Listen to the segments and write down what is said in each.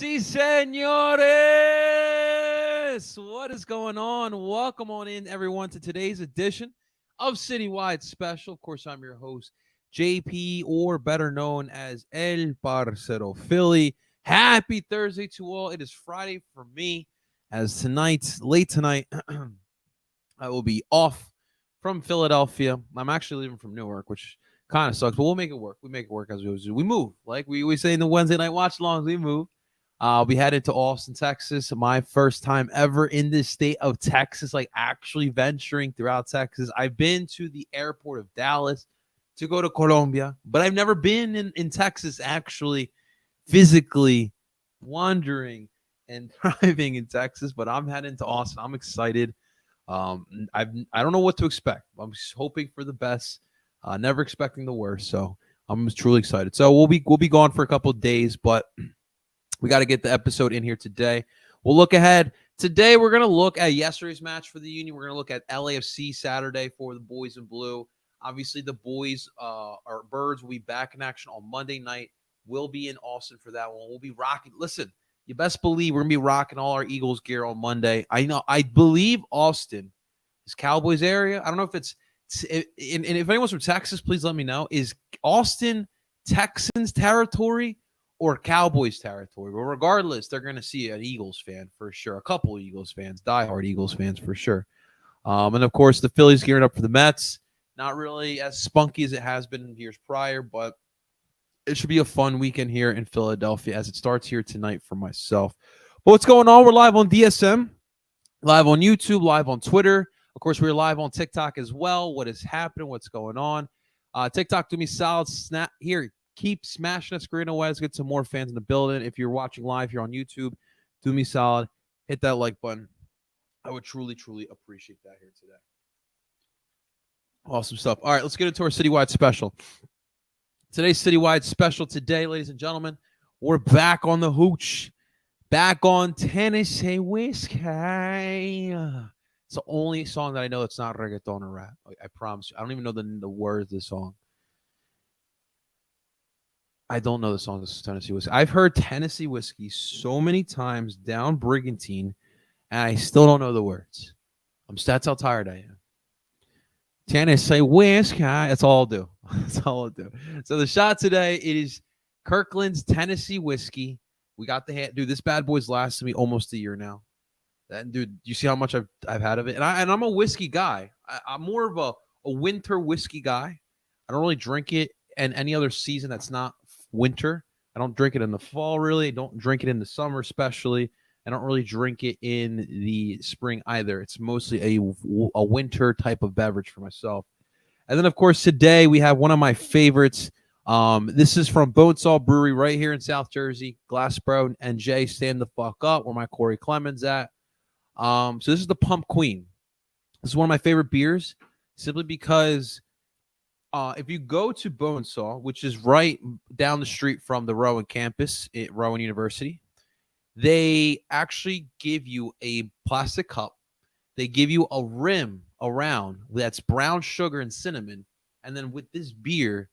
y señores, what is going on? Welcome on in, everyone, to today's edition of Citywide Special. Of course, I'm your host, JP, or better known as El Parcero Philly. Happy Thursday to all. It is Friday for me, as late tonight, I will be off from Philadelphia. I'm actually leaving from Newark, which kind of sucks, but we'll make it work. We make it work as we always do. We move. Like we say in the Wednesday night watch alongs, we move. I'll be headed to Austin, Texas. My first time ever in this state of Texas, like actually venturing throughout Texas. I've been to the airport of Dallas to go to Colombia, but I've never been in Texas actually physically wandering and driving in Texas, but I'm heading to Austin. I'm excited. I don't know what to expect. I'm just hoping for the best, never expecting the worst. So I'm just truly excited. So we'll be gone for a couple of days, but we got to get the episode in here today. We'll look ahead. Today we're gonna look at yesterday's match for the Union. We're gonna look at LAFC Saturday for the boys in blue. Obviously, the boys, our Birds, will be back in action on Monday night. We'll be in Austin for that one. We'll be rocking. Listen, you best believe we're gonna be rocking all our Eagles gear on Monday. I believe Austin is Cowboys area. I don't know if it's and if anyone's from Texas, please let me know. Is Austin Texans territory or Cowboys territory? But regardless, they're gonna see an Eagles fan for sure. A couple of Eagles fans, diehard Eagles fans for sure. And of course, the Phillies gearing up for the Mets. Not really as spunky as it has been in years prior, but it should be a fun weekend here in Philadelphia as it starts here tonight for myself. But what's going on? We're live on DSM, live on YouTube, live on Twitter. Of course, we're live on TikTok as well. What is happening? What's going on? TikTok, do me solid. Snap here. Keep smashing that screen away. Let's get some more fans in the building. If you're watching live here on YouTube, do me solid. Hit that like button. I would truly, truly appreciate that here today. Awesome stuff. All right, let's get into our Citywide Special. Today's Citywide Special today, ladies and gentlemen, we're back on the hooch. Back on Tennessee Whiskey. It's the only song that I know that's not reggaeton or rap. I promise you. I don't even know the words of the song. I don't know the song. This is Tennessee Whiskey. I've heard Tennessee Whiskey so many times down Brigantine, and I still don't know the words. That's how tired I am. Tennessee Whiskey. That's all I'll do. That's all I'll do. So the shot today, it is Kirkland's Tennessee Whiskey. We got the hand. Dude, this bad boy's lasted me almost a year now. And dude, you see how much I've had of it? And I'm a whiskey guy. I'm more of a winter whiskey guy. I don't really drink it in any other season that's not winter. I don't drink it in the fall, really. I don't drink it in the summer, especially. I don't really drink it in the spring either. It's mostly a winter type of beverage for myself. And then, of course, today we have one of my favorites. This is from Bonesaw Brewery right here in South Jersey. Glassboro and Jay, stand the fuck up. Where my Corey Clemens at. So this is the Pump Queen. This is one of my favorite beers, simply because if you go to Bonesaw, which is right down the street from the Rowan campus at Rowan University, they actually give you a plastic cup. They give you a rim around that's brown sugar and cinnamon. And then with this beer,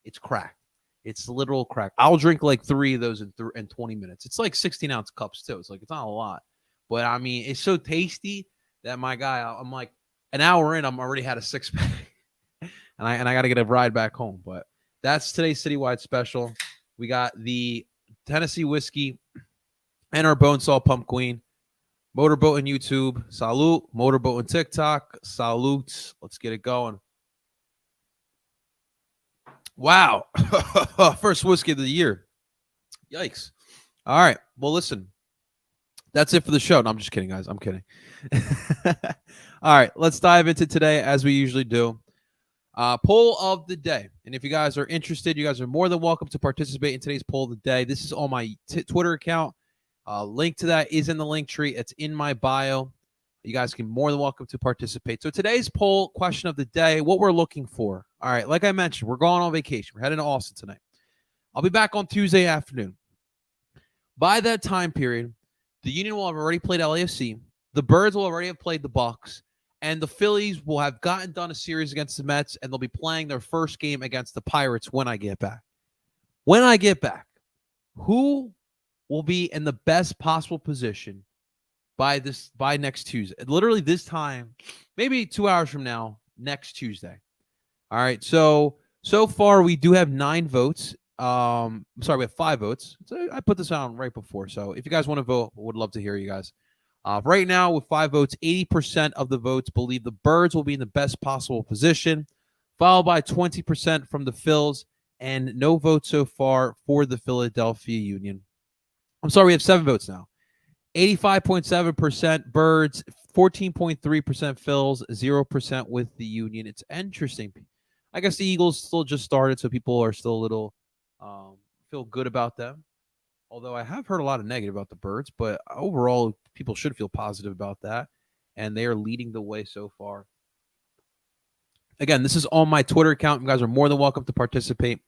it's crack. It's literal crack. I'll drink like 3 of those in 20 minutes. It's like 16-ounce cups too. It's not a lot. But, I mean, it's so tasty that my guy, I'm like, an hour in, I'm already had a 6-pack. and I got to get a ride back home. But that's today's Citywide Special. We got the Tennessee Whiskey and our Bonesaw Pump Queen. Motorboat on YouTube. Salute. Motorboat on TikTok. Salute. Let's get it going. Wow. First whiskey of the year. Yikes. All right. Well, listen. That's it for the show. No, I'm just kidding, guys. I'm kidding. All right. Let's dive into today as we usually do. Poll of the day. And if you guys are interested, you guys are more than welcome to participate in today's poll of the day. This is on my Twitter account. Link to that is in the link tree. It's in my bio. You guys can more than welcome to participate. So today's poll question of the day, what we're looking for. All right, like I mentioned, we're going on vacation. We're heading to Austin tonight. I'll be back on Tuesday afternoon. By that time period, the Union will have already played LAFC. The Birds will already have played the Bucks. And the Phillies will have gotten done a series against the Mets, and they'll be playing their first game against the Pirates when I get back. When I get back, who will be in the best possible position by next Tuesday. Literally this time, maybe 2 hours from now, next Tuesday. All right. So far we do have 9 votes. Sorry, we have 5 votes. So I put this on right before. So if you guys want to vote, would love to hear you guys. Right now, with 5 votes, 80% of the votes believe the Birds will be in the best possible position, followed by 20% from the Phils, and no votes so far for the Philadelphia Union. I'm sorry, we have 7 votes now. 85.7% Birds, 14.3% Phils, 0% with the Union. It's interesting. I guess the Eagles still just started, so people are still a little feel good about them. Although I have heard a lot of negative about the Birds, but overall, people should feel positive about that. And they are leading the way so far. Again, this is on my Twitter account. You guys are more than welcome to participate.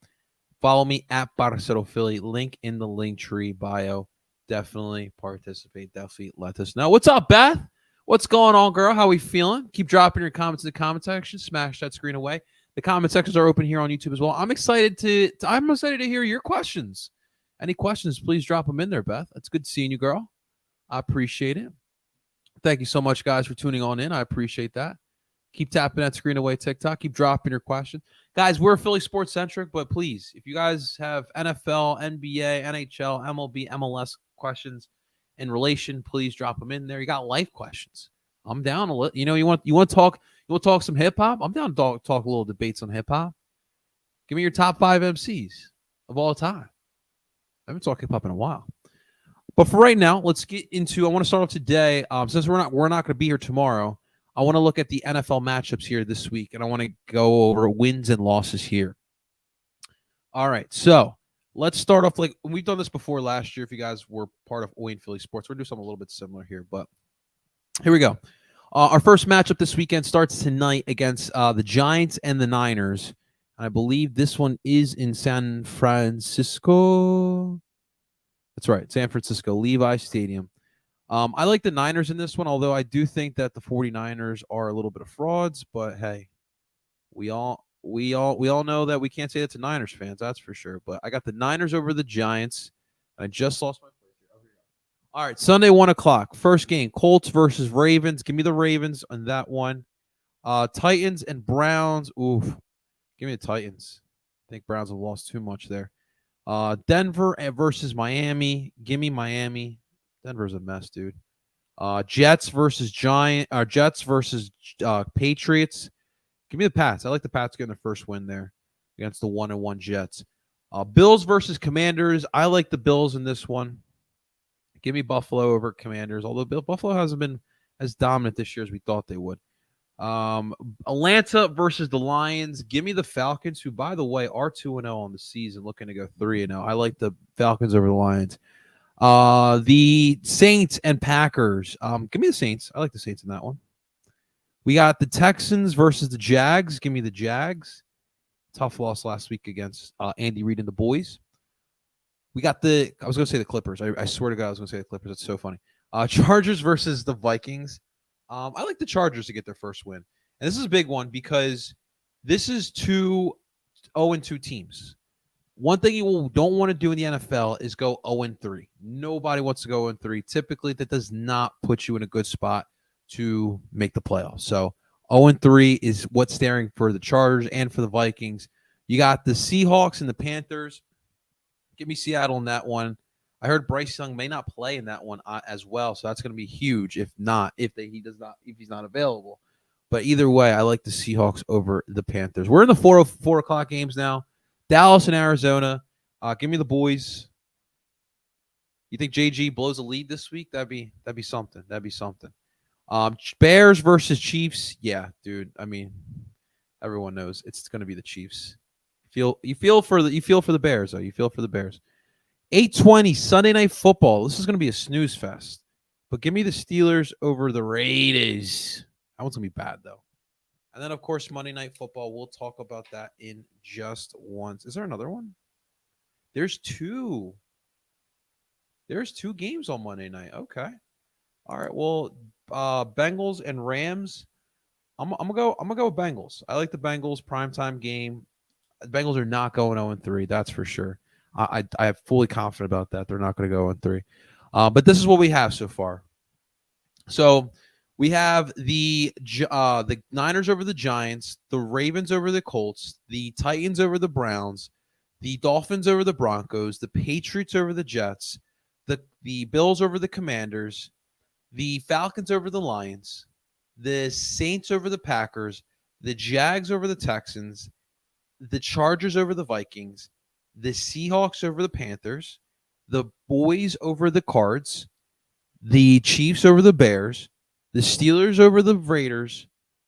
Follow me at Parcero Philly. Link in the link tree bio. Definitely participate. Definitely let us know. What's up, Beth? What's going on, girl? How we feeling? Keep dropping your comments in the comment section. Smash that screen away. The comment sections are open here on YouTube as well. I'm excited to hear your questions. Any questions, please drop them in there, Beth. It's good seeing you, girl. I appreciate it. Thank you so much, guys, for tuning on in. I appreciate that. Keep tapping that screen away, TikTok. Keep dropping your questions. Guys, we're Philly sports centric, but please, if you guys have NFL, NBA, NHL, MLB, MLS questions in relation, please drop them in there. You got life questions. I'm down a little. You want to talk some hip hop? I'm down to talk a little debates on hip hop. Give me your top 5 MCs of all time. I haven't talked hip hop in a while. But for right now, let's get into. I want to start off today. Since we're not going to be here tomorrow, I want to look at the NFL matchups here this week, and I want to go over wins and losses here. All right, so let's start off like we've done this before last year. If you guys were part of Wayne Philly Sports, we're doing something a little bit similar here. But here we go. Our first matchup this weekend starts tonight against the Giants and the Niners. I believe this one is in San Francisco. That's right, San Francisco, Levi Stadium. I like the Niners in this one, although I do think that the 49ers are a little bit of frauds. But hey, we all know that we can't say that to Niners fans, that's for sure. But I got the Niners over the Giants. I just lost my place here. All right, Sunday 1:00, first game, Colts versus Ravens. Give me the Ravens on that one. Titans and Browns. Oof, give me the Titans. I think Browns have lost too much there. Denver versus Miami. Give me Miami. Denver's a mess, dude. Jets versus Patriots. Give me the Pats. I like the Pats getting their first win there against the 1-1 Jets. Bills versus Commanders. I like the Bills in this one. Give me Buffalo over Commanders, although Buffalo hasn't been as dominant this year as we thought they would. Atlanta versus the Lions. Give me the Falcons, who, by the way, are 2-0 on the season, looking to go 3-0. I like the Falcons over the Lions. The Saints and Packers. Give me the Saints. I like the Saints in that one. We got the Texans versus the Jags. Give me the Jags. Tough loss last week against Andy Reid and the boys. We got I was going to say the Clippers. I swear to God, I was going to say the Clippers. It's so funny. Chargers versus the Vikings. I like the Chargers to get their first win. And this is a big one because this is 2 0-2 teams. One thing you don't want to do in the NFL is go 0-3. Nobody wants to go 0-3. Typically, that does not put you in a good spot to make the playoffs. So 0-3 is what's staring for the Chargers and for the Vikings. You got the Seahawks and the Panthers. Give me Seattle in that one. I heard Bryce Young may not play in that one as well, so that's going to be huge. If he's not available. But either way, I like the Seahawks over the Panthers. We're in the 4 o'clock games now. Dallas and Arizona. Give me the boys. You think JG blows a lead this week? That'd be something. That'd be something. Bears versus Chiefs. Yeah, dude. I mean, everyone knows it's going to be the Chiefs. You feel for the Bears though. You feel for the Bears. 8:20 Sunday Night Football. This is going to be a snooze fest. But give me the Steelers over the Raiders. That one's going to be bad though. And then, of course, Monday Night Football. We'll talk about that in just once. Is there another one? There's 2. There's 2 games on Monday night. Okay. All right. Well, Bengals and Rams. I'm gonna go with Bengals. I like the Bengals primetime game. The Bengals are not going 0-3. That's for sure. I'm fully confident about that. They're not going to go on three. But this is what we have so far. So we have the Niners over the Giants, the Ravens over the Colts, the Titans over the Browns, the Dolphins over the Broncos, the Patriots over the Jets, the Bills over the Commanders, the Falcons over the Lions, the Saints over the Packers, the Jags over the Texans, the Chargers over the Vikings, the Seahawks over the Panthers, the Boys over the Cards, the Chiefs over the Bears, the Steelers over the Raiders,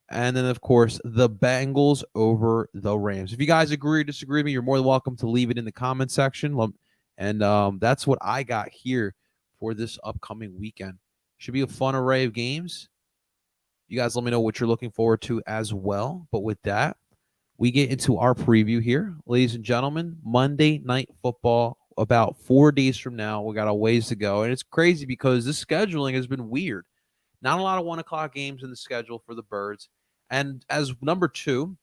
and then, of course, the Bengals over the Rams. If you guys agree or disagree with me, you're more than welcome to leave it in the comment section. And that's what I got here for this upcoming weekend. Should be a fun array of games. You guys let me know what you're looking forward to as well. But with that, we get into our preview here. Ladies and gentlemen, Monday Night Football, about 4 days from now. We got a ways to go. And it's crazy because this scheduling has been weird. Not a lot of 1 o'clock games in the schedule for the Birds. And as number two,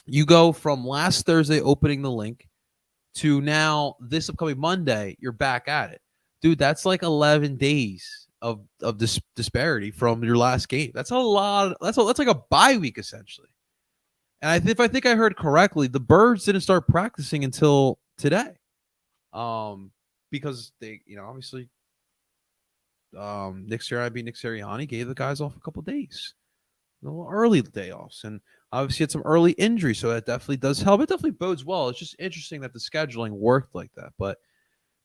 you go from last Thursday opening the link to now this upcoming Monday, you're back at it. Dude, that's like 11 days of disparity from your last game. That's a lot. That's like a bye week, essentially. And if I think I heard correctly, the Birds didn't start practicing until today, because they, obviously, Nick Sirianni gave the guys off a couple days, a little early day offs, and obviously had some early injuries, so that definitely does help. It definitely bodes well. It's just interesting that the scheduling worked like that. But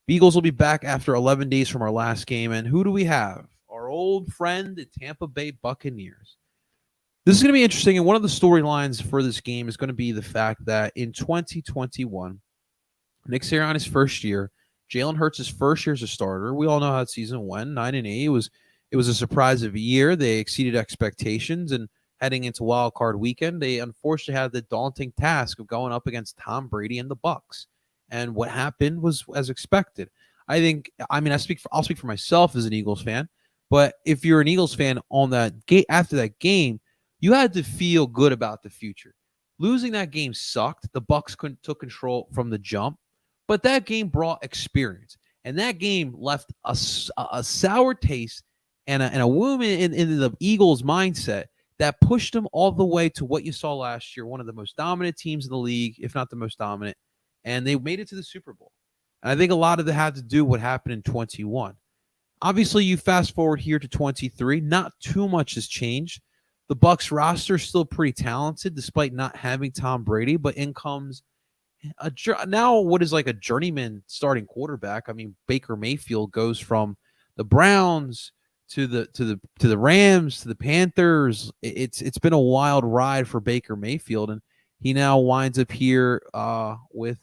Beagles will be back after 11 days from our last game, and who do we have? Our old friend, the Tampa Bay Buccaneers. This is going to be interesting, and one of the storylines for this game is going to be the fact that in 2021, Nick Sirianni's first year, Jalen Hurts' first year as a starter. We all know how the season went, 9-8. It was a surprise of a year. They exceeded expectations, and heading into Wild Card Weekend, they unfortunately had the daunting task of going up against Tom Brady and the Bucs. And what happened was as expected. I'll speak for myself as an Eagles fan, but if you're an Eagles fan on that game after that game, you had to feel good about the future. Losing that game sucked. The Bucs took control from the jump, but that game brought experience, and that game left a sour taste and a wound in the Eagles' mindset that pushed them all the way to what you saw last year, one of the most dominant teams in the league, if not the most dominant, and they made it to the Super Bowl. And I think a lot of it had to do with what happened in 21. Obviously, you fast forward here to 23, not too much has changed. The Bucs roster is still pretty talented despite not having Tom Brady, but in comes now what is like a journeyman starting quarterback. I mean, Baker Mayfield goes from the Browns to the Rams to the Panthers. It's been a wild ride for Baker Mayfield, and he now winds up here with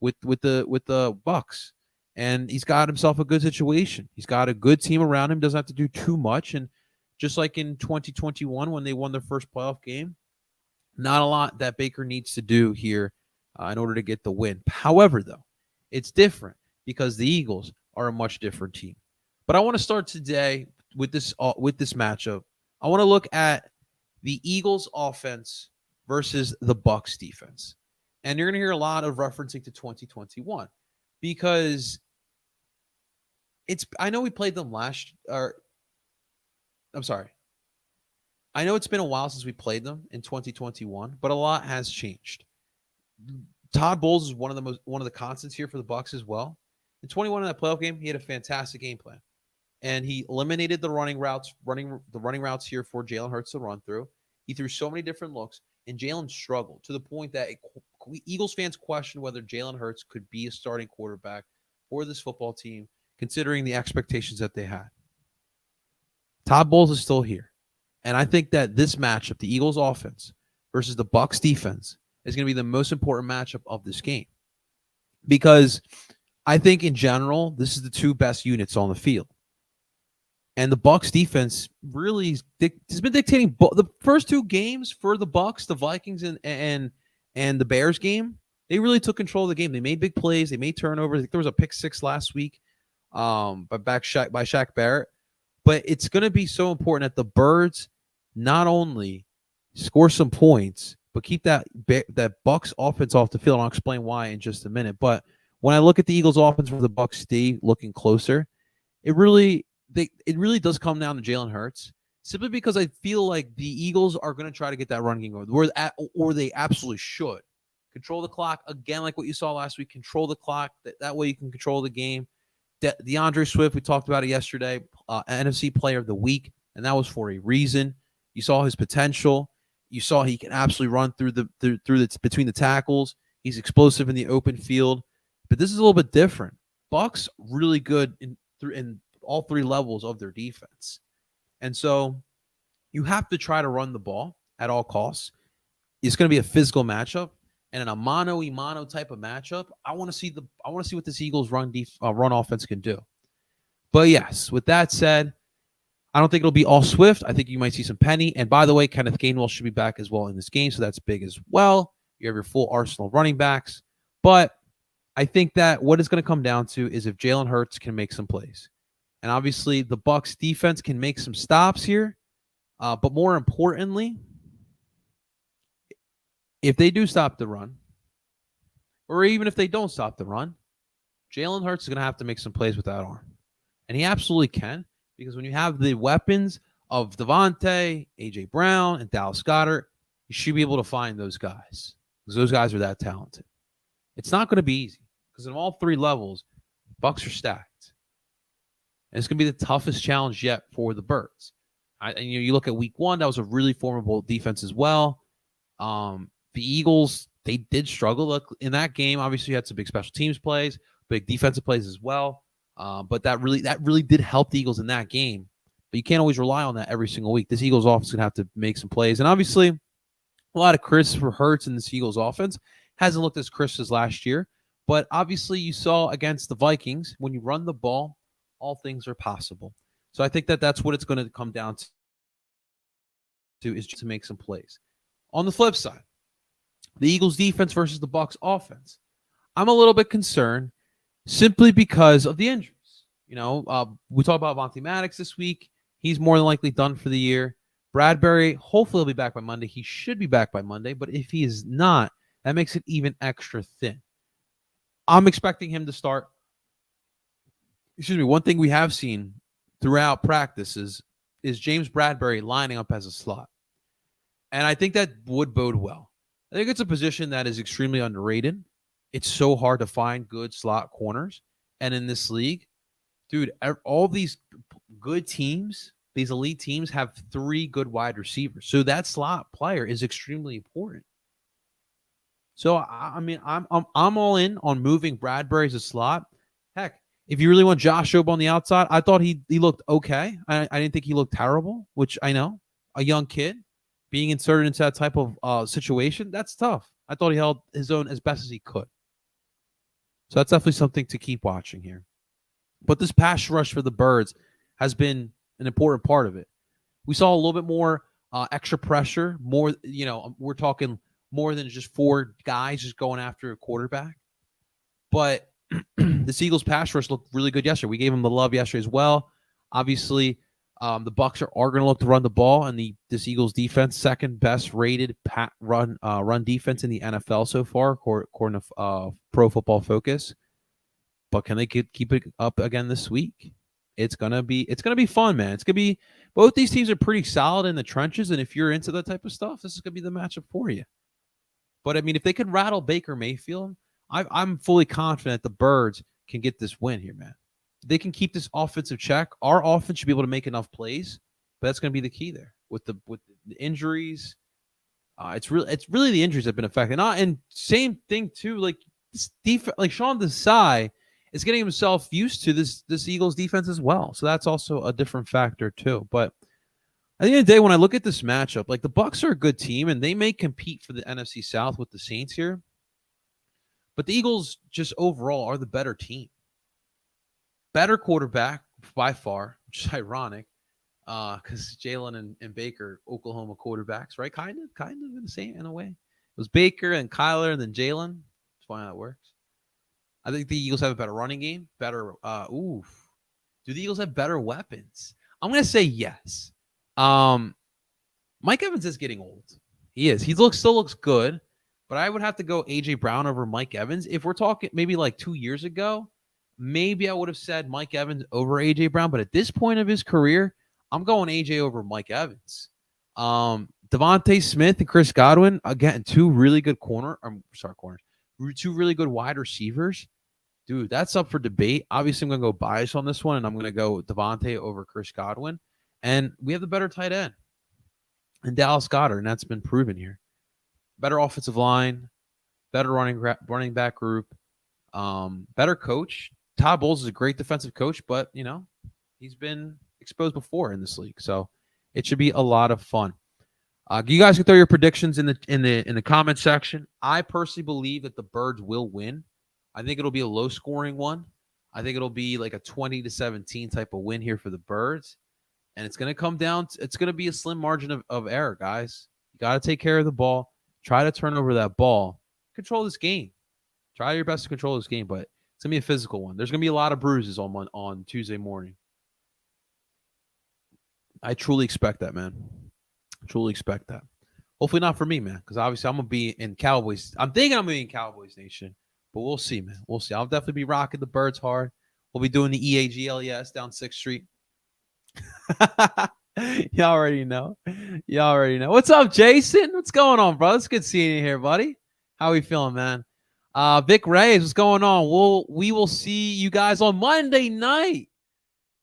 the Bucs, and he's got himself a good situation. He's got a good team around him. Doesn't have to do too much, and just like in 2021 when they won their first playoff game, not a lot that Baker needs to do here in order to get the win. However, though, it's different because the Eagles are a much different team. But I want to start today with this matchup. I want to look at the Eagles offense versus the Bucs defense. And you're going to hear a lot of referencing to 2021 because I know we played them I know it's been a while since we played them in 2021, but a lot has changed. Todd Bowles is one of the constants here for the Bucs as well. In 21 in that playoff game, he had a fantastic game plan, and he eliminated the running routes here for Jalen Hurts to run through. He threw so many different looks, and Jalen struggled to the point that Eagles fans questioned whether Jalen Hurts could be a starting quarterback for this football team, considering the expectations that they had. Todd Bowles is still here, and I think that this matchup, the Eagles offense versus the Bucs defense, is going to be the most important matchup of this game, because I think in general this is the two best units on the field, and the Bucs defense really has been dictating the first two games for the Bucs, the Vikings and the Bears game. They really took control of the game. They made big plays. They made turnovers. I think there was a pick six last week, by Shaq Barrett. But it's going to be so important that the Birds not only score some points, but keep that Bucks offense off the field. I'll explain why in just a minute. But when I look at the Eagles offense for the Bucks D looking closer, it really does come down to Jalen Hurts, simply because I feel like the Eagles are going to try to get that run game going, or they absolutely should control the clock again, like what you saw last week. Control the clock. That way you can control the game. DeAndre Swift, we talked about it yesterday, NFC Player of the Week, and that was for a reason. You saw his potential. You saw he can absolutely run through the between the tackles. He's explosive in the open field, but this is a little bit different. Bucks really good in all three levels of their defense, and so you have to try to run the ball at all costs. It's going to be a physical matchup, and in a mano-a-mano type of matchup, I want to see what this Eagles run offense can do. But yes, with that said, I don't think it'll be all Swift. I think you might see some Penny. And by the way, Kenneth Gainwell should be back as well in this game, so that's big as well. You have your full arsenal of running backs. But I think that what it's going to come down to is if Jalen Hurts can make some plays. And obviously, the Bucks defense can make some stops here. But more importantly, if they do stop the run, or even if they don't stop the run, Jalen Hurts is going to have to make some plays with that arm. And he absolutely can, because when you have the weapons of Devontae, A.J. Brown, and Dallas Goedert, you should be able to find those guys, because those guys are that talented. It's not going to be easy, because in all three levels, Bucks are stacked. And it's going to be the toughest challenge yet for the Birds. And you look at week one, that was a really formidable defense as well. The Eagles, they did struggle. Look, in that game, obviously, you had some big special teams plays, big defensive plays as well. But that really did help the Eagles in that game. But you can't always rely on that every single week. This Eagles offense is going to have to make some plays. And obviously, a lot of Christopher Hurts in this Eagles offense hasn't looked as crisp as last year. But obviously, you saw against the Vikings, when you run the ball, all things are possible. So I think that that's what it's going to come down to, is to make some plays. On the flip side, the Eagles defense versus the Bucks offense. I'm a little bit concerned simply because of the injuries. We talked about Vontae Maddox this week. He's more than likely done for the year. Bradbury, hopefully he'll be back by Monday. He should be back by Monday, but if he is not, that makes it even extra thin. I'm expecting him to start. One thing we have seen throughout practices is James Bradbury lining up as a slot. And I think that would bode well. I think it's a position that is extremely underrated. It's so hard to find good slot corners. And in this league, dude, all these good teams, these elite teams, have three good wide receivers. So that slot player is extremely important. So I'm all in on moving Bradbury as a slot. Heck, if you really want Josh Jobe on the outside, I thought he looked okay. I didn't think he looked terrible, which I know. A young kid being inserted into that type of situation, that's tough. I thought he held his own as best as he could. So that's definitely something to keep watching here. But this pass rush for the Birds has been an important part of it. We saw a little bit more extra pressure. More, we're talking more than just four guys just going after a quarterback. But the Eagles pass rush looked really good yesterday. We gave them the love yesterday as well. Obviously, the Bucks are going to look to run the ball, and this Eagles defense, second best rated run defense in the NFL so far, according to Pro Football Focus. But can they keep it up again this week? It's gonna be fun, man. It's gonna be, both these teams are pretty solid in the trenches, and if you're into that type of stuff, this is gonna be the matchup for you. But I mean, if they could rattle Baker Mayfield, I'm fully confident the Birds can get this win here, man. They can keep this offensive check. Our offense should be able to make enough plays, but that's going to be the key there with the injuries. It's really the injuries that have been affecting. And same thing too, like this defense, like Sean Desai is getting himself used to this Eagles defense as well. So that's also a different factor too. But at the end of the day, when I look at this matchup, like the Bucks are a good team and they may compete for the NFC South with the Saints here. But the Eagles just overall are the better team. Better quarterback by far, which is ironic because Jalen and Baker, Oklahoma quarterbacks, right? Kind of in the same, in a way. It was Baker and Kyler and then Jalen. That's why that works. I think the Eagles have a better running game. Better. Do the Eagles have better weapons? I'm going to say yes. Mike Evans is getting old. He is. He still looks good, but I would have to go AJ Brown over Mike Evans. If we're talking maybe like 2 years ago, maybe I would have said Mike Evans over AJ Brown. But at this point of his career, I'm going AJ over Mike Evans. Devontae Smith and Chris Godwin, again, two really good corners, two really good wide receivers. Dude, that's up for debate. Obviously, I'm going to go bias on this one, and I'm going to go Devontae over Chris Godwin. And we have the better tight end and Dallas Goedert, and that's been proven here. Better offensive line, better running back group, better coach. Todd Bowles is a great defensive coach, but he's been exposed before in this league, so it should be a lot of fun. You guys can throw your predictions in the comment section. I personally believe that the Birds will win. I think it'll be a low scoring one. I think it'll be like a 20-17 type of win here for the Birds. And it's going to come down it's going to be a slim margin of error, guys. You got to take care of the ball. Try to turn over that ball. Control this game. Try your best to control this game, but it's going to be a physical one. There's going to be a lot of bruises on Tuesday morning. I truly expect that, man. Truly expect that. Hopefully not for me, man, because obviously I'm going to be in Cowboys. I'm thinking I'm going to be in Cowboys Nation, but we'll see, man. We'll see. I'll definitely be rocking the Birds hard. We'll be doing the EAGLES down 6th Street. Y'all already know. What's up, Jason? What's going on, bro? It's good seeing you here, buddy. How we feeling, man? Vic Reyes, what's going on? We will see you guys on Monday night.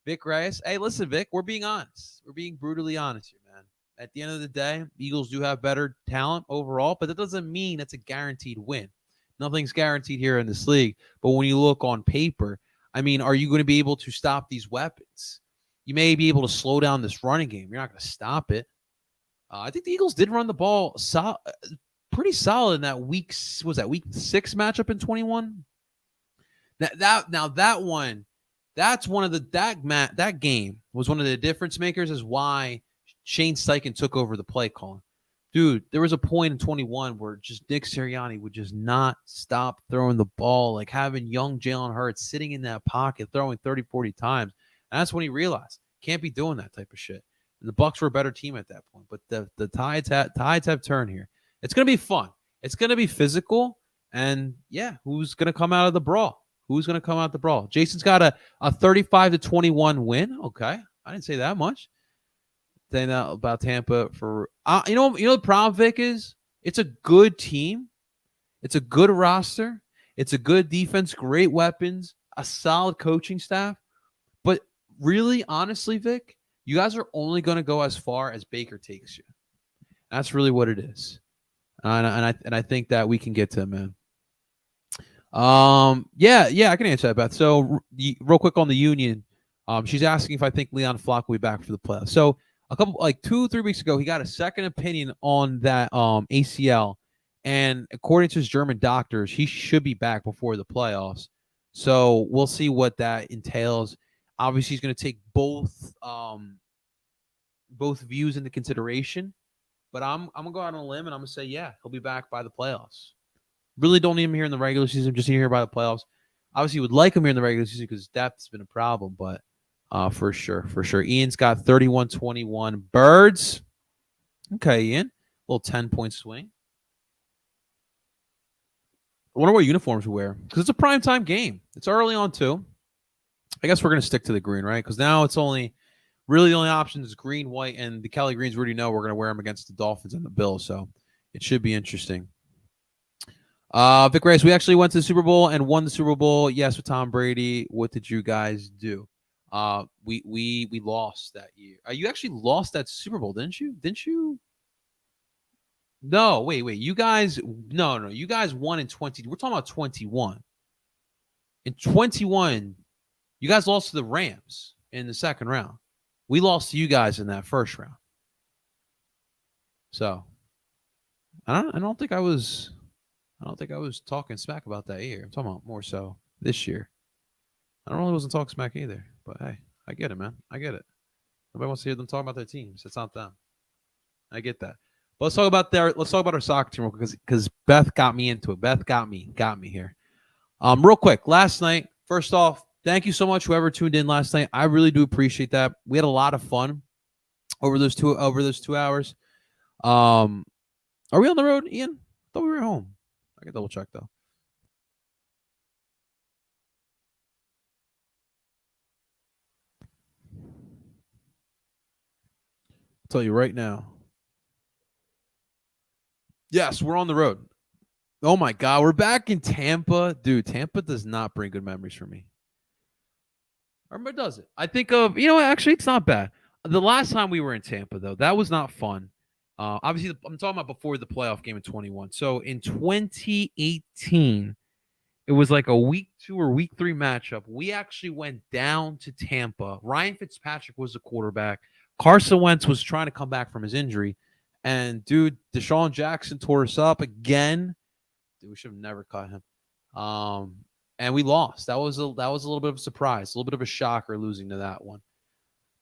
Vic Reyes. Hey, listen, Vic, we're being honest. We're being brutally honest here, man. At the end of the day, Eagles do have better talent overall, but that doesn't mean it's a guaranteed win. Nothing's guaranteed here in this league. But when you look on paper, I mean, are you going to be able to stop these weapons? You may be able to slow down this running game. You're not going to stop it. I think the Eagles did run the ball pretty solid in that week 6 matchup in 21. That one, that's one of that game was one of the difference makers is why Shane Steichen took over the play calling. Dude, there was a point in 21 where just Nick Sirianni would just not stop throwing the ball, like having young Jalen Hurts sitting in that pocket, throwing 30, 40 times. And that's when he realized can't be doing that type of shit. And the Bucs were a better team at that point. But the tides have turned here. It's going to be fun. It's going to be physical. And, yeah, who's going to come out of the brawl? Jason's got a 35-21 win. Okay. I didn't say that much. Saying that about Tampa for you know the problem, Vic, is it's a good team. It's a good roster. It's a good defense, great weapons, a solid coaching staff. But really, honestly, Vic, you guys are only going to go as far as Baker takes you. That's really what it is. And I think that we can get to him, man. Yeah, I can answer that, Beth. So real quick on the Union, she's asking if I think Leon Flock will be back for the playoffs. So a couple, like 2-3 weeks ago, he got a second opinion on that ACL, and according to his German doctors, he should be back before the playoffs. So we'll see what that entails. Obviously, he's going to take both views into consideration, but I'm gonna go out on a limb and I'm gonna say, yeah, he'll be back by the playoffs. Really don't need him here in the regular season, just here by the playoffs. Obviously, would like him here in the regular season because depth has been a problem, but for sure. Ian's got 31-21 Birds. Okay, Ian, a little 10-point swing. I wonder what uniforms we wear because it's a primetime game. It's early on too. I guess we're gonna stick to the green, right? Because now it's only really the only option is green, white, and the Cali Greens. We already know we're gonna wear them against the Dolphins and the Bills, so it should be interesting. Vic Reyes, we actually went to the Super Bowl and won the Super Bowl. Yes, with Tom Brady. What did you guys do? We lost that year. You actually lost that Super Bowl, didn't you? No, wait. You guys, no. You guys won in 20. We're talking about 21. In 21, you guys lost to the Rams in the second round. We lost to you guys in that first round. So, I don't think I was talking smack about that year. I'm talking about more so this year. I really wasn't talking smack either. But hey, I get it, man. I get it. Nobody wants to hear them talk about their teams. It's not them. I get that. But let's talk about our soccer team real quick because Beth got me into it. Beth got me here. Real quick, last night, first off, thank you so much whoever tuned in last night. I really do appreciate that. We had a lot of fun over those 2 hours. Are we on the road, Ian? I thought we were at home. I can double check though. I'll tell you right now. Yes, we're on the road. Oh my God, we're back in Tampa, dude. Tampa does not bring good memories for me. Or does it? I think of actually, it's not bad. The last time we were in Tampa, though, that was not fun. Obviously, I'm talking about before the playoff game in 21. So in 2018, it was like a week 2 or week 3 matchup. We actually went down to Tampa. Ryan Fitzpatrick was the quarterback. Carson Wentz was trying to come back from his injury. And dude, Deshaun Jackson tore us up again. Dude, we should have never cut him. And we lost. That was a little bit of a surprise, a little bit of a shocker losing to that one.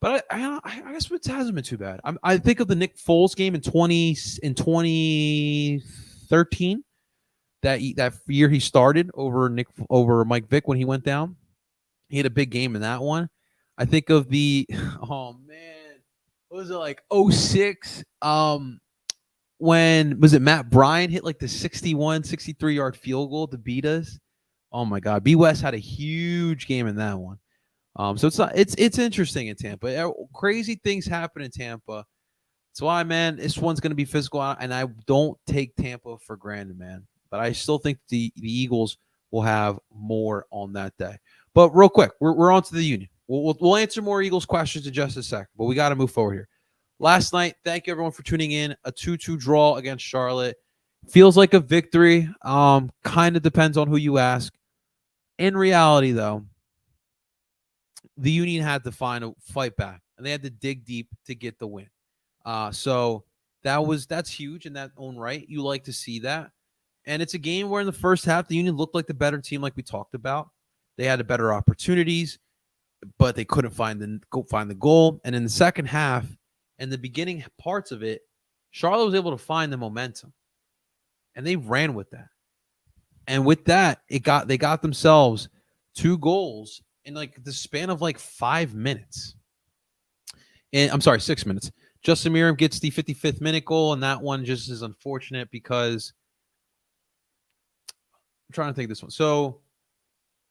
But I guess it hasn't been too bad. I think of the Nick Foles game in 2013. That year he started over Mike Vick when he went down. He had a big game in that one. I think of the oh man, what was it like 06? When was it Matt Bryant hit like the 61, 63-yard field goal to beat us? Oh my God, B West had a huge game in that one. So it's interesting in Tampa. Crazy things happen in Tampa. That's why, man, this one's going to be physical, and I don't take Tampa for granted, man. But I still think the Eagles will have more on that day. But real quick, we're on to the Union. We'll answer more Eagles questions in just a second, but we got to move forward here. Last night, thank you everyone for tuning in. A 2-2 draw against Charlotte. Feels like a victory. Kind of depends on who you ask. In reality, though, the Union had to fight back, and they had to dig deep to get the win. So that's huge in that own right. You like to see that, and it's a game where in the first half the Union looked like the better team, like we talked about. They had the better opportunities, but they couldn't find the goal. And in the second half, and the beginning parts of it, Charlotte was able to find the momentum, and they ran with that. And with that, they got themselves 2 goals in like the span of like 5 minutes. And I'm sorry, 6 minutes. Justin Meram gets the 55th minute goal, and that one just is unfortunate because I'm trying to think this one. So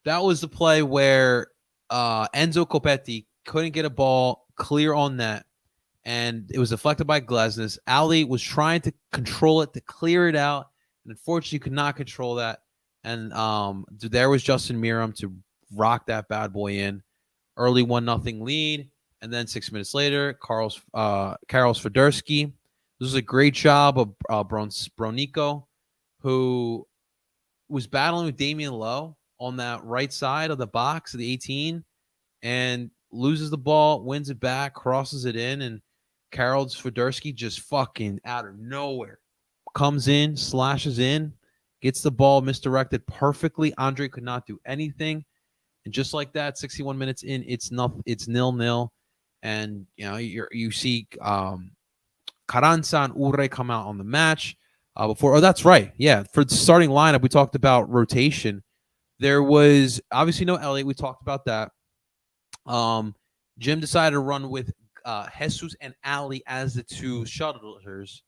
that was the play where Enzo Copetti couldn't get a ball clear on net, and it was deflected by Glesnes. Ali was trying to control it to clear it out, and unfortunately could not control that. And there was Justin Meram to rock that bad boy in. Early 1-0 lead. And then 6 minutes later, Karol Swiderski. This was a great job of Bronico, who was battling with Damian Lowe on that right side of the box of the 18 and loses the ball, wins it back, crosses it in, and Karol Swiderski just fucking out of nowhere comes in, slashes in, gets the ball misdirected perfectly. Andre could not do anything. And just like that, 61 minutes in, it's 0-0. And you see Carranza and Urre come out on the match before. Oh, that's right. Yeah, for the starting lineup, we talked about rotation. There was obviously no Elliott. We talked about that. Jim decided to run with Jesus and Ali as the 2 shuttlers.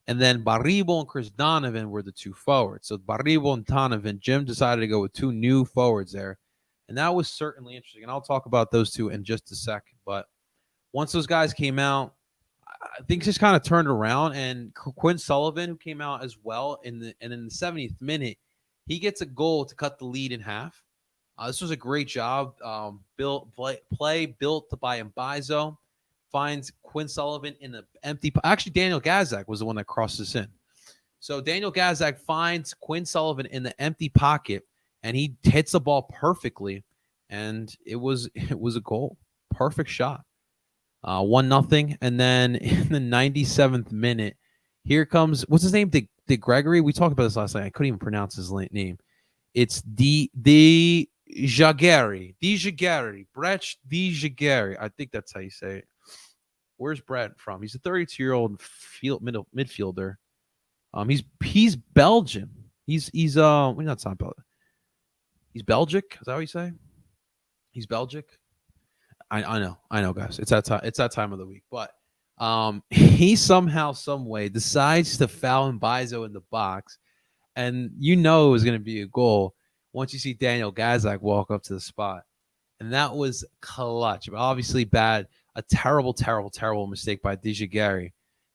And then Baribo and Chris Donovan were the 2 forwards. So Baribo and Donovan, Jim decided to go with 2 new forwards there. And that was certainly interesting. And I'll talk about those 2 in just a second. But once those guys came out, things just kind of turned around. And Quinn Sullivan, who came out as well in the 70th minute, he gets a goal to cut the lead in half. This was a great job. Play built by Mbaizo. Finds Quinn Sullivan in the empty. Actually, Daniel Gazak was the one that crossed this in. So Daniel Gazak finds Quinn Sullivan in the empty pocket, and he hits the ball perfectly, and it was a goal. Perfect shot. 1-0, and then in the 97th minute, here comes what's his name? Dick Gregory. We talked about this last night. I couldn't even pronounce his name. It's D Jagari. Brett D Jagari. I think that's how you say it. Where's Brett from? He's a 32-year-old midfielder. He's Belgian. He's not Belgian. He's Belgic. Is that what you say? He's Belgic. I know, guys. It's that time of the week. But He somehow, some way decides to foul Mbaizo in the box, and you know it was going to be a goal once you see Daniel Gazak walk up to the spot, and that was clutch. But obviously, bad, a terrible, terrible, terrible mistake by DJ Gary,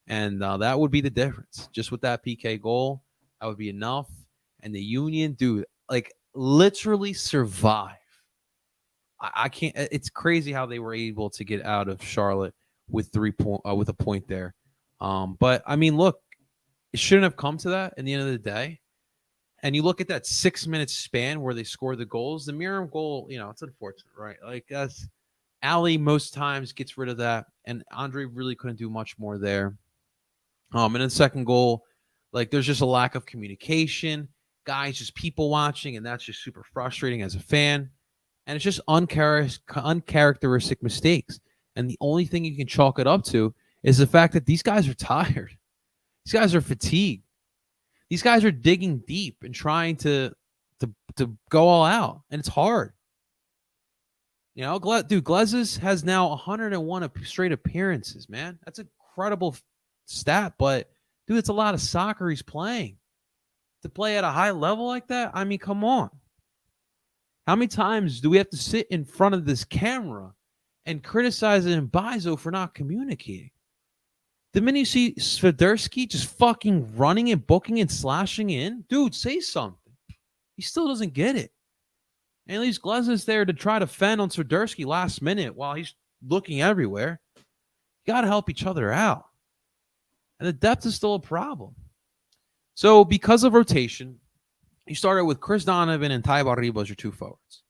and that would be the difference. Just with that PK goal, that would be enough. And the Union, dude, like literally survive. I can't. It's crazy how they were able to get out of Charlotte with with a point there. But I mean, look, it shouldn't have come to that. In the end of the day, and you look at that 6 minute span where they scored the goals. The Miram goal, it's unfortunate, right? Like that's Ali most times gets rid of that, and Andre really couldn't do much more there. And then the second goal, like there's just a lack of communication. Guys just people watching, and that's just super frustrating as a fan. And it's just uncharacteristic mistakes. And the only thing you can chalk it up to is the fact that these guys are tired. These guys are fatigued. These guys are digging deep and trying to go all out, and it's hard. Dude, Glezes has now 101 straight appearances, man. That's an incredible stat, but dude, it's a lot of soccer he's playing. To play at a high level like that, I mean, come on. How many times do we have to sit in front of this camera and criticize Mbaizo for not communicating? The minute you see Swiderski just fucking running and booking and slashing in, dude, say something. He still doesn't get it. And at least Gleznes there to try to fend on Swiderski last minute while he's looking everywhere. You got to help each other out. And the depth is still a problem. So because of rotation, you started with Chris Donovan and Ty Barriba as your two forwards.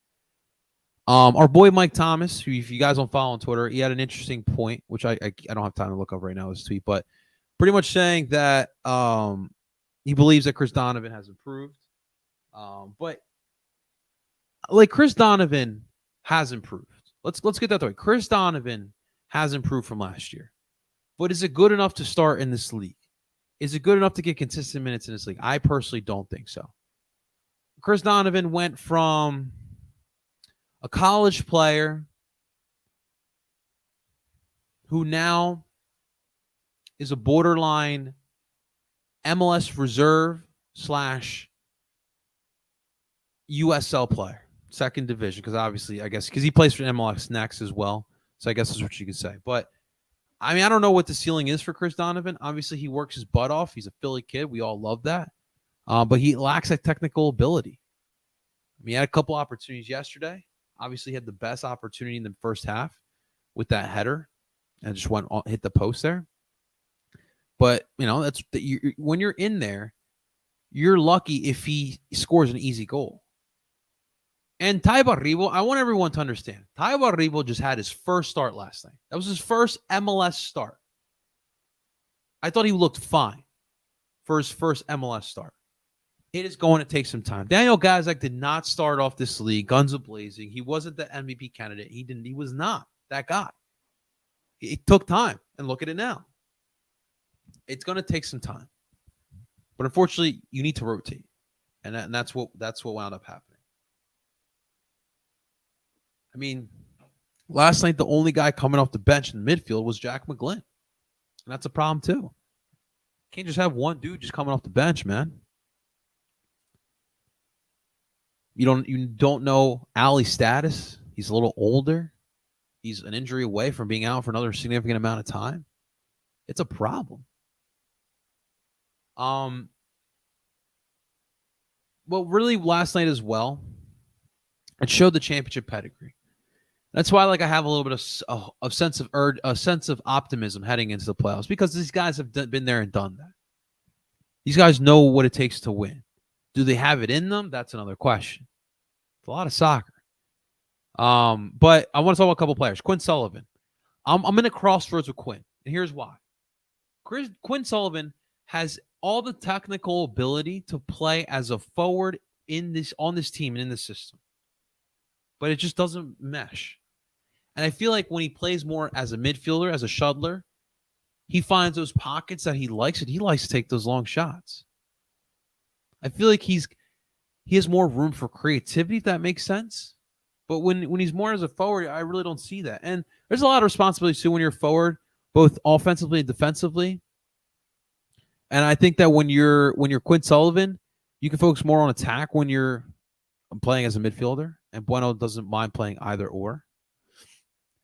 Our boy Mike Thomas, who if you guys don't follow on Twitter, he had an interesting point, which I don't have time to look up right now, his tweet, but pretty much saying that he believes that Chris Donovan has improved. But like Chris Donovan has improved. Let's get that way. Chris Donovan has improved from last year. But is it good enough to start in this league? Is it good enough to get consistent minutes in this league? I personally don't think so. Chris Donovan went from a college player who now is a borderline MLS reserve / USL player, second division, because obviously, I guess, because he plays for MLS next as well. So I guess that's what you could say. But, I mean, I don't know what the ceiling is for Chris Donovan. Obviously, he works his butt off. He's a Philly kid. We all love that. But he lacks that technical ability. I mean, he had a couple opportunities yesterday. Obviously, he had the best opportunity in the first half with that header and just hit the post there. But, when you're in there, you're lucky if he scores an easy goal. And Ty Barriba, I want everyone to understand, Ty Barriba just had his first start last night. That was his first MLS start. I thought he looked fine for his first MLS start. It is going to take some time. Daniel Gazak did not start off this league guns a-blazing. He wasn't the MVP candidate. He was not that guy. It took time, and look at it now. It's going to take some time. But unfortunately, you need to rotate. And that's what wound up happening. I mean, last night, the only guy coming off the bench in the midfield was Jack McGlynn. And that's a problem, too. You can't just have one dude just coming off the bench, man. You don't know Ali's status. He's a little older. He's an injury away from being out for another significant amount of time. It's a problem. Well, really, last night as well, it showed the championship pedigree. That's why, I have a little bit of sense of optimism heading into the playoffs, because these guys have been there and done that. These guys know what it takes to win. Do they have it in them? That's another question. It's a lot of soccer. But I want to talk about a couple players. Quinn Sullivan. I'm in a crossroads with Quinn, and here's why. Quinn Sullivan has all the technical ability to play as a forward on this team and in this system, but it just doesn't mesh. And I feel like when he plays more as a midfielder, as a shuttler, he finds those pockets that he likes, and he likes to take those long shots. I feel like he has more room for creativity, if that makes sense. But when he's more as a forward, I really don't see that. And there's a lot of responsibility too when you're forward. both offensively and defensively. And I think that when you're Quinn Sullivan, you can focus more on attack when you're playing as a midfielder, and Bueno doesn't mind playing either or.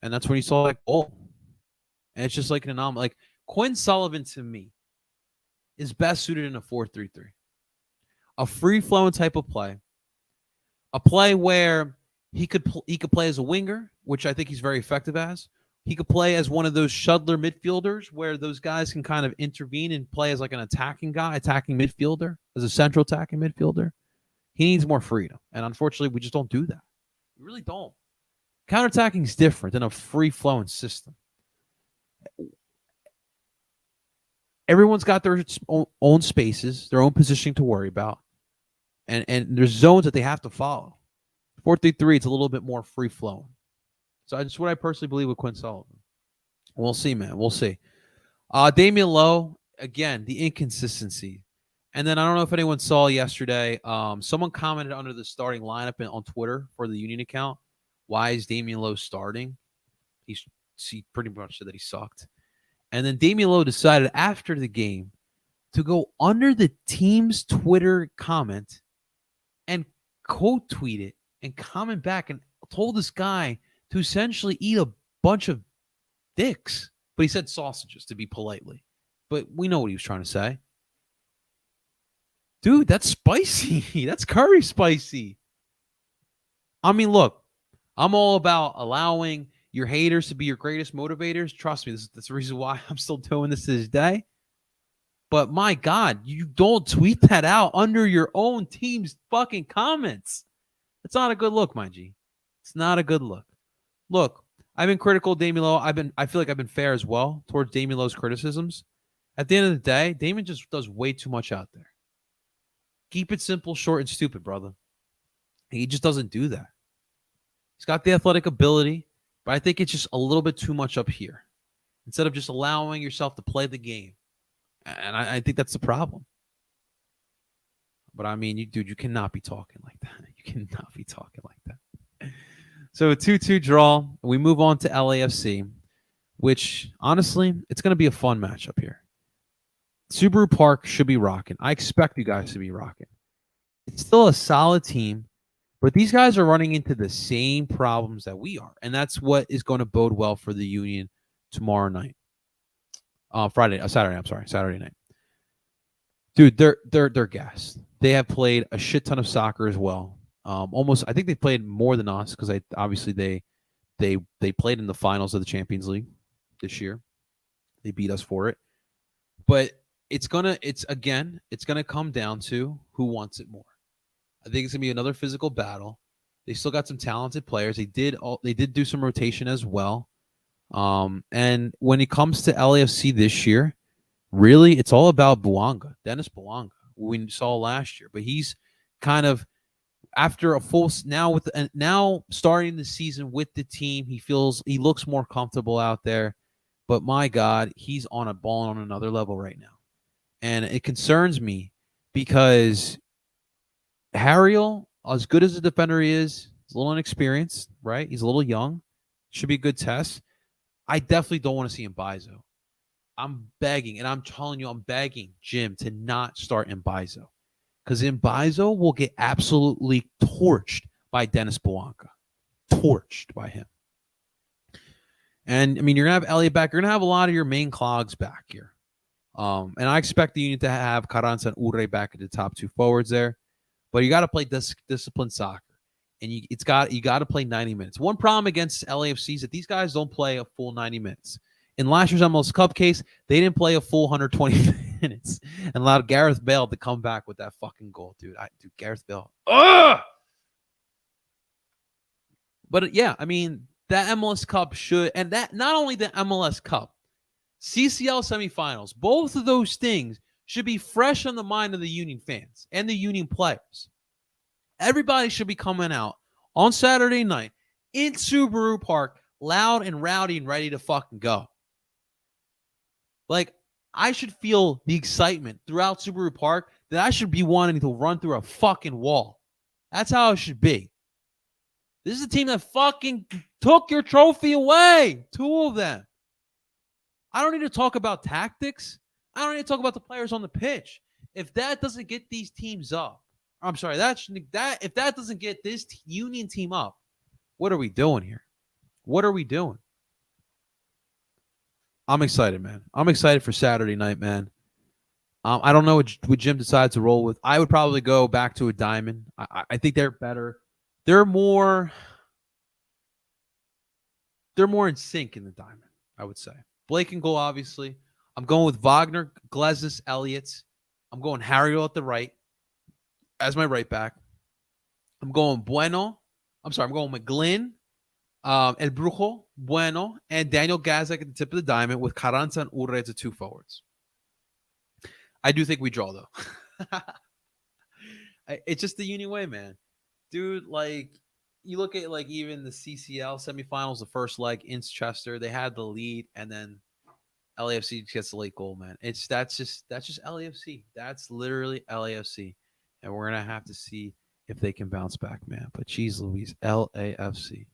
And that's when you saw that goal. And it's just like an anomaly. Like Quinn Sullivan to me is best suited in a 4-3-3. A free-flowing type of play. A play where he could play as a winger, which I think he's very effective as. He could play as one of those Shudler midfielders where those guys can kind of intervene and play as like an attacking guy, attacking midfielder, as a central attacking midfielder. He needs more freedom. And unfortunately, we just don't do that. We really don't. Counterattacking is different than a free-flowing system. Everyone's got their own spaces, their own positioning to worry about. And there's zones that they have to follow. 4-3-3, it's a little bit more free-flowing. So that's what I personally believe with Quinn Sullivan. We'll see, man. We'll see. Damian Lowe, again, the inconsistency. And then I don't know if anyone saw yesterday, someone commented under the starting lineup on Twitter for the Union account, why is Damian Lowe starting? He pretty much said that he sucked. And then Damian Lowe decided after the game to go under the team's Twitter comment and quote tweet it and comment back and told this guy to essentially eat a bunch of dicks. But he said sausages, to be politely. But we know what he was trying to say. Dude, that's spicy. That's curry spicy. I mean, look, I'm all about allowing your haters to be your greatest motivators. Trust me, that's the reason why I'm still doing this to this day. But my God, you don't tweet that out under your own team's fucking comments. It's not a good look, my G. It's not a good look. Look, I've been critical of Damian Lowe. I feel like I've been fair as well towards Damian Lowe's criticisms. At the end of the day, Damian just does way too much out there. Keep it simple, short, and stupid, brother. He just doesn't do that. He's got the athletic ability, but I think it's just a little bit too much up here. Instead of just allowing yourself to play the game. And I think that's the problem. But I mean, you cannot be talking like that. You cannot be talking like that. So a 2-2 draw. We move on to LAFC, which honestly, it's going to be a fun matchup here. Subaru Park should be rocking. I expect you guys to be rocking. It's still a solid team, but these guys are running into the same problems that we are, and that's what is going to bode well for the Union tomorrow night. Saturday night. Dude, they're gassed. They have played a shit ton of soccer as well. I think they played more than us because obviously they played in the finals of the Champions League this year. They beat us for it, but it's gonna come down to who wants it more. I think it's gonna be another physical battle. They still got some talented players. They did do some rotation as well. And when it comes to LAFC this year, really, it's all about Dennis Bouanga, who we saw last year. But he's kind of after a full now starting the season with the team, he looks more comfortable out there. But my God, he's on a ball on another level right now, and it concerns me because Harriel, as good as a defender he is, he's a little inexperienced, right? He's a little young. Should be a good test. I definitely don't want to see Mbaizo. I'm begging, and I'm telling you, I'm begging Jim to not start Mbaizo. Because Mbaizo will get absolutely torched by Dennis Bouanga. Torched by him. And, I mean, you're going to have Elliott back. You're going to have a lot of your main clogs back here. And I expect the Union to have Carranza and Ure back at the top two forwards there. But you got to play disciplined soccer. And you got to play 90 minutes. One problem against LAFC is that these guys don't play a full 90 minutes. In last year's MLS Cup case, they didn't play a full 120 minutes and allowed Gareth Bale to come back with that fucking goal, dude. Gareth Bale. Ugh! But yeah, I mean, that MLS Cup should, and that not only the MLS Cup, CCL semifinals, both of those things should be fresh on the mind of the Union fans and the Union players. Everybody should be coming out on Saturday night in Subaru Park, loud and rowdy and ready to fucking go. Like, I should feel the excitement throughout Subaru Park that I should be wanting to run through a fucking wall. That's how it should be. This is a team that fucking took your trophy away. Two of them. I don't need to talk about tactics. I don't need to talk about the players on the pitch. If that doesn't get these teams up, I'm sorry, that if that doesn't get this Union team up, what are we doing here? What are we doing? I'm excited, man. I'm excited for Saturday night, man. I don't know what Jim decides to roll with. I would probably go back to a diamond. I think they're better. They're more they're more in sync in the diamond, I would say. Blake can go, obviously. I'm going with Wagner, Glezis, Elliott. I'm going Harriel at the right as my right back. I'm going Bueno. I'm going McGlynn, El Brujo, Bueno, and Daniel Gazak at the tip of the diamond with Carranza and Urre as the two forwards. I do think we draw, though. It's just the Union way, man. Dude, like, you look at, like, even the CCL semifinals, the first leg in Chester, they had the lead, and then LAFC gets the late goal, man. That's just LAFC. That's literally LAFC. And we're going to have to see if they can bounce back, man. But geez Louise, LAFC.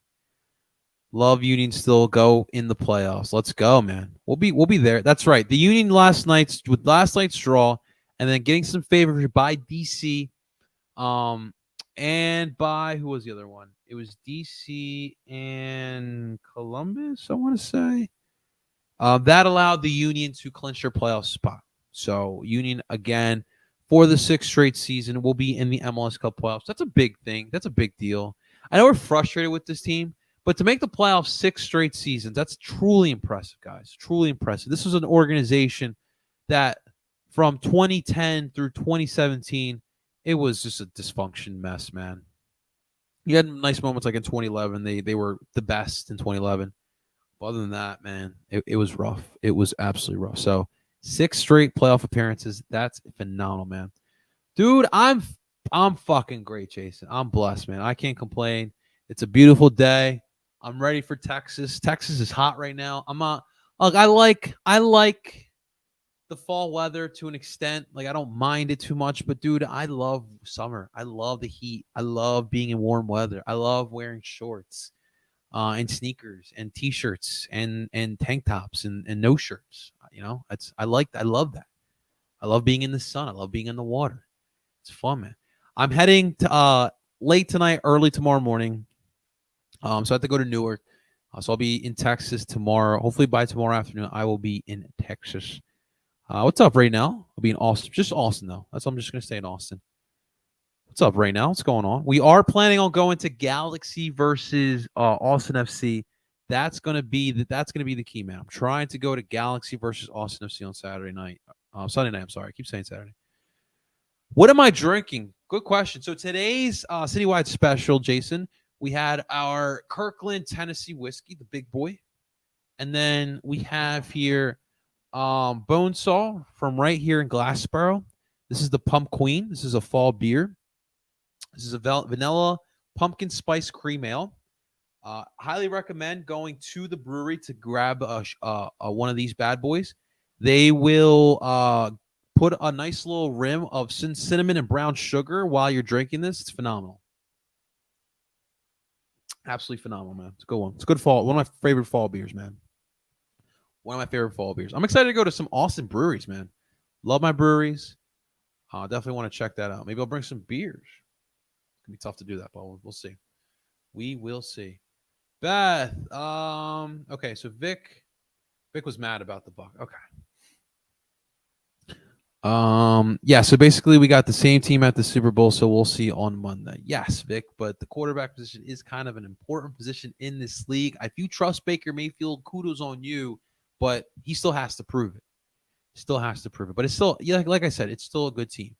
Love Union still go in the playoffs. Let's go, man. We'll be there. That's right. The Union last night's draw, and then getting some favors by DC, and by who was the other one? It was DC and Columbus, I want to say. That allowed the Union to clinch their playoff spot. So Union again for the 6th straight season will be in the MLS Cup playoffs. That's a big thing. That's a big deal. I know we're frustrated with this team. But to make the playoffs 6 straight seasons, that's truly impressive, guys. Truly impressive. This was an organization that from 2010 through 2017, it was just a dysfunction mess, man. You had nice moments like in 2011. They were the best in 2011. But other than that, man, it was rough. It was absolutely rough. So 6 straight playoff appearances. That's phenomenal, man. Dude, I'm fucking great, Jason. I'm blessed, man. I can't complain. It's a beautiful day. I'm ready for Texas. Texas is hot right now. I'm not like I like the fall weather to an extent. Like I don't mind it too much, but dude, I love summer. I love the heat. I love being in warm weather. I love wearing shorts, and sneakers and t-shirts and tank tops and no shirts. You know, I love that. I love being in the sun. I love being in the water. It's fun, man. I'm heading to late tonight, early tomorrow morning. So I have to go to Newark. So I'll be in Texas tomorrow. Hopefully by tomorrow afternoon, I will be in Texas. What's up right now? I'll be in Austin. Just Austin, though. I'm just going to stay in Austin. What's up right now? What's going on? We are planning on going to Galaxy versus Austin FC. That's going to be the key, man. I'm trying to go to Galaxy versus Austin FC on Saturday night. Sunday night, I'm sorry. I keep saying Saturday. What am I drinking? Good question. So today's citywide special, Jason, we had our Kirkland Tennessee whiskey, the big boy. And then we have here Bonesaw from right here in Glassboro. This is the Pump Queen. This is a fall beer. This is a vanilla pumpkin spice cream ale. Highly recommend going to the brewery to grab one of these bad boys. They will put a nice little rim of cinnamon and brown sugar while you're drinking this. It's phenomenal. Absolutely phenomenal, man. It's a good one. It's a good fall. One of my favorite fall beers, man. One of my favorite fall beers. I'm excited to go to some Austin breweries, man. Love my breweries. Definitely want to check that out. Maybe I'll bring some beers. It's gonna be tough to do that, but we'll see. We will see. Beth. Okay, so Vic was mad about the Buck. Okay. Yeah, so basically we got the same team at the Super Bowl, so we'll see on Monday. Yes, Vic, but the quarterback position is kind of an important position in this league. If you trust Baker Mayfield, kudos on you, but he still has to prove it. But it's still, yeah, like I said, it's still a good team.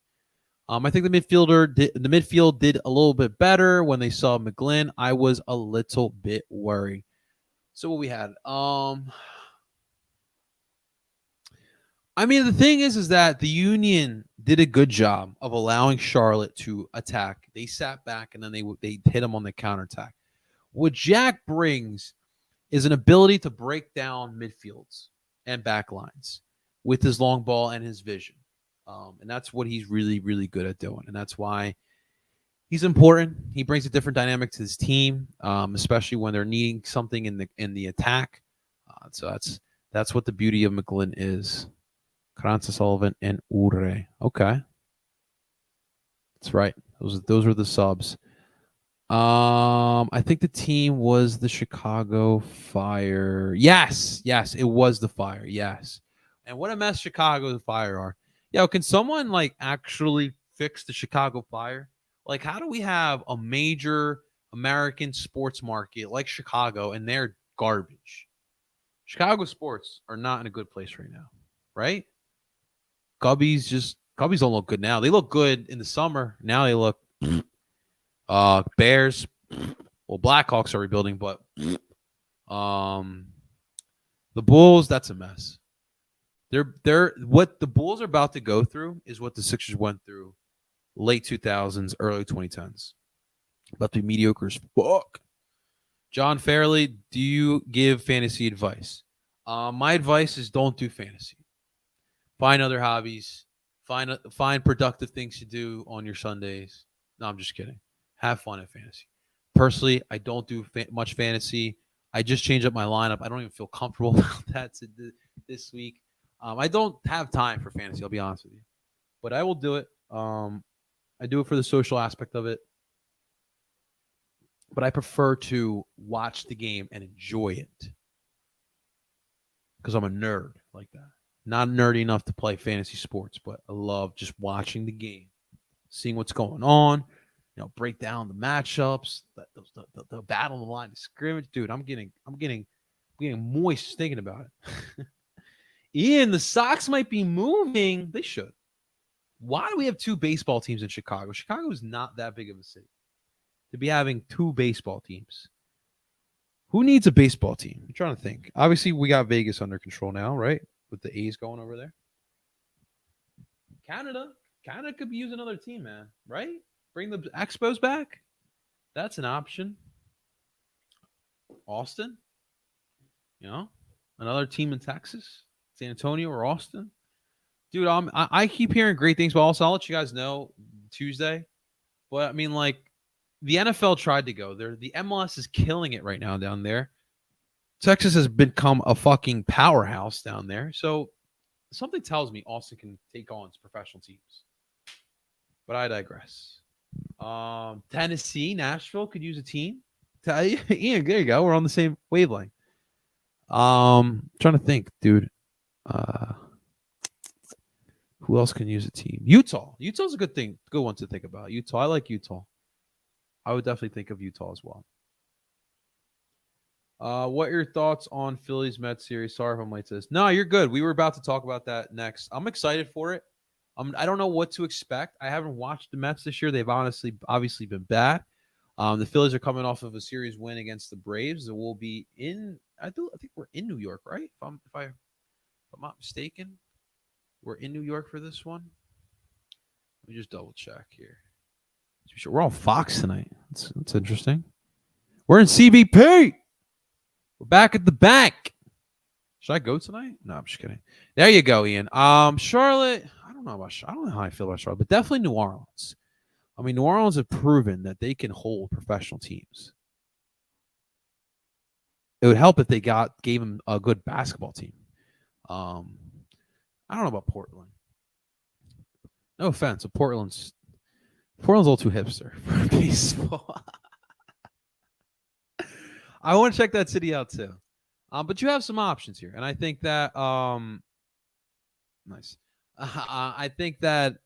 I think the midfield did a little bit better when they saw McGlynn. I was a little bit worried. So what we had, I mean, the thing is that the Union did a good job of allowing Charlotte to attack. They sat back and then they hit them on the counterattack. What Jack brings is an ability to break down midfields and backlines with his long ball and his vision. And that's what he's really, really good at doing. And that's why he's important. He brings a different dynamic to his team, especially when they're needing something in the attack. So That's what the beauty of McGlynn is. Carranza, Sullivan, and Ure. Okay, that's right. Those were the subs. I think the team was the Chicago Fire. Yes, it was the Fire. Yes, and what a mess Chicago the Fire are. Yo, can someone like actually fix the Chicago Fire? Like, how do we have a major American sports market like Chicago and they're garbage? Chicago sports are not in a good place right now, right? Gubbies don't look good now. They look good in the summer. Now they look Bears. Well, Blackhawks are rebuilding, but um the Bulls, that's a mess. They're what the Bulls are about to go through is what the Sixers went through late 2000s, early 2010s. About to be mediocre as fuck. John Fairley, do you give fantasy advice? My advice is don't do fantasy. Find other hobbies. Find productive things to do on your Sundays. No, I'm just kidding. Have fun at fantasy. Personally, I don't do much fantasy. I just changed up my lineup. I don't even feel comfortable about that this week. I don't have time for fantasy. I'll be honest with you, but I will do it. I do it for the social aspect of it, but I prefer to watch the game and enjoy it because I'm a nerd like that. Not nerdy enough to play fantasy sports, but I love just watching the game, seeing what's going on. Break down the matchups, the battle on the line of scrimmage. Dude, I'm getting moist thinking about it. Ian, the Sox might be moving. They should. Why do we have two baseball teams in Chicago? Chicago is not that big of a city to be having two baseball teams. Who needs a baseball team? I'm trying to think. Obviously, we got Vegas under control now, right? With the A's going over there. Canada could be using another team, man. Right? Bring the Expos back. That's an option. Austin. Another team in Texas, San Antonio or Austin. Dude, I keep hearing great things, but also I'll let you guys know Tuesday. But I mean, like, the NFL tried to go there. The MLS is killing it right now down there. Texas has become a fucking powerhouse down there. So something tells me Austin can take on professional teams. But I digress. Tennessee, Nashville could use a team. Ian, there you go. We're on the same wavelength. Trying to think, dude. Who else can use a team? Utah's a good one to think about. Utah, I like Utah. I would definitely think of Utah as well. What are your thoughts on Phillies Mets series? Sorry if I'm late to this. No, you're good. We were about to talk about that next. I'm excited for it. I don't know what to expect. I haven't watched the Mets this year. They've obviously been bad. The Phillies are coming off of a series win against the Braves. It will be in. I think we're in New York, right? If I'm not mistaken, we're in New York for this one. Let me just double check here. We're on Fox tonight. That's interesting. We're in CBP. We're back at the bank. Should I go tonight? No, I'm just kidding. There you go, Ian. Charlotte. I don't know how I feel about Charlotte, but definitely New Orleans. I mean, New Orleans have proven that they can hold professional teams. It would help if they gave them a good basketball team. I don't know about Portland. No offense, but Portland's a little too hipster for baseball. I want to check that city out too. But you have some options here, and I think that nice. I think that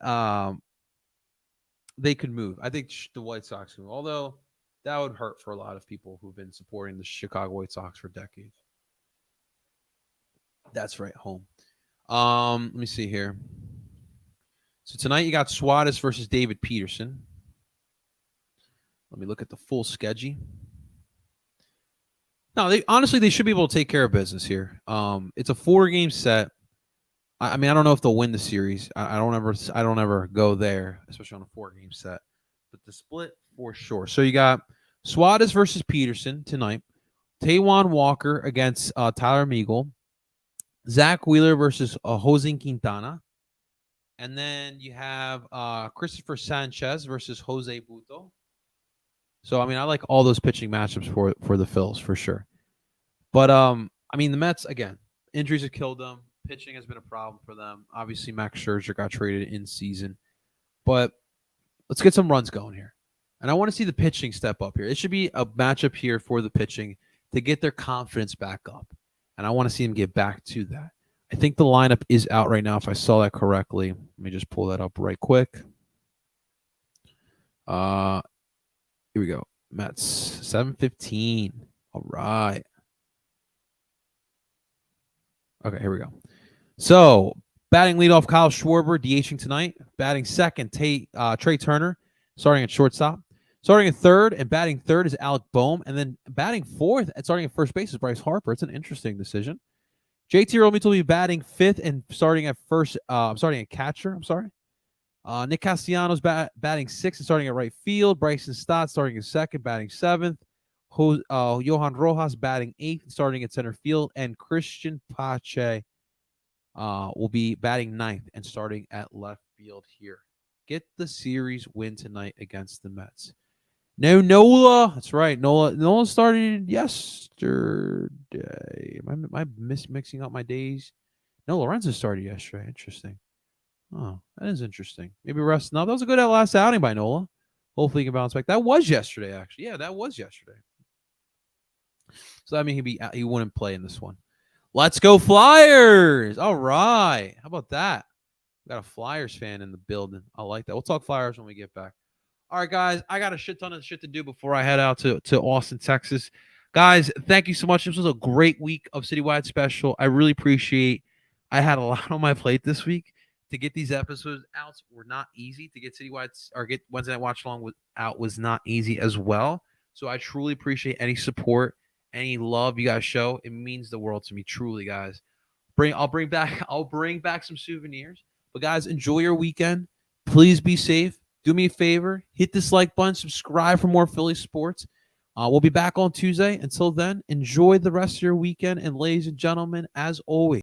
they could move. I think the White Sox move, although that would hurt for a lot of people who've been supporting the Chicago White Sox for decades. That's right, home. Let me see here. So tonight you got Suarez versus David Peterson. Let me look at the full schedule. No, they should be able to take care of business here. It's a 4-game set. I mean, I don't know if they'll win the series. I don't ever go there, especially on a 4-game set. But the split for sure. So you got Suarez versus Peterson tonight. Taijuan Walker against Tyler Meagle. Zach Wheeler versus Jose Quintana. And then you have Christopher Sanchez versus Jose Buto. So, I mean, I like all those pitching matchups for the Phils for sure. But, I mean, the Mets, again, Injuries have killed them. Pitching has been a problem for them. Obviously, Max Scherzer got traded in season, but let's get some runs going here. And I want to see the pitching step up here. It should be a matchup here for the pitching to get their confidence back up. And I want to see them get back to that. I think the lineup is out right now, if I saw that correctly. Let me just pull that up right quick. Here we go. Mets, 7:15. All right. Okay, here we go. So, batting leadoff, Kyle Schwarber, DHing tonight. Batting second, Trey Turner, starting at shortstop. Starting at third and batting third is Alec Boehm. And then batting fourth and starting at first base is Bryce Harper. It's an interesting decision. JT Realmuto will be batting fifth and starting at first. Starting at catcher. I'm sorry. Nick Castellanos batting sixth and starting at right field. Bryson Stott starting at second, batting seventh. Johan Rojas batting eighth and starting at center field. And Christian Pache will be batting ninth and starting at left field here. Get the series win tonight against the Mets. No Nola. That's right. Nola started yesterday. Am I mixing up my days? No, Lorenzo started yesterday. Interesting. Oh, that is interesting. Maybe resting up. That was a good last outing by Nola. Hopefully he can bounce back. That was yesterday, actually. Yeah, that was yesterday. So I mean he wouldn't play in this one. Let's go Flyers. All right. How about that? We got a Flyers fan in the building. I like that. We'll talk Flyers when we get back. All right, guys. I got a shit ton of shit to do before I head out to Austin, Texas. Guys, thank you so much. This was a great week of Citywide Special. I really appreciate. I had a lot on my plate this week. To get these episodes out were not easy. To get Citywide or get Wednesday Night Watch Along out was not easy as well. So I truly appreciate any support, any love you guys show. It means the world to me, truly, guys. I'll bring back some souvenirs. But guys, enjoy your weekend. Please be safe. Do me a favor, hit this like button, subscribe for more Philly sports. We'll be back on Tuesday. Until then, enjoy the rest of your weekend. And ladies and gentlemen, as always,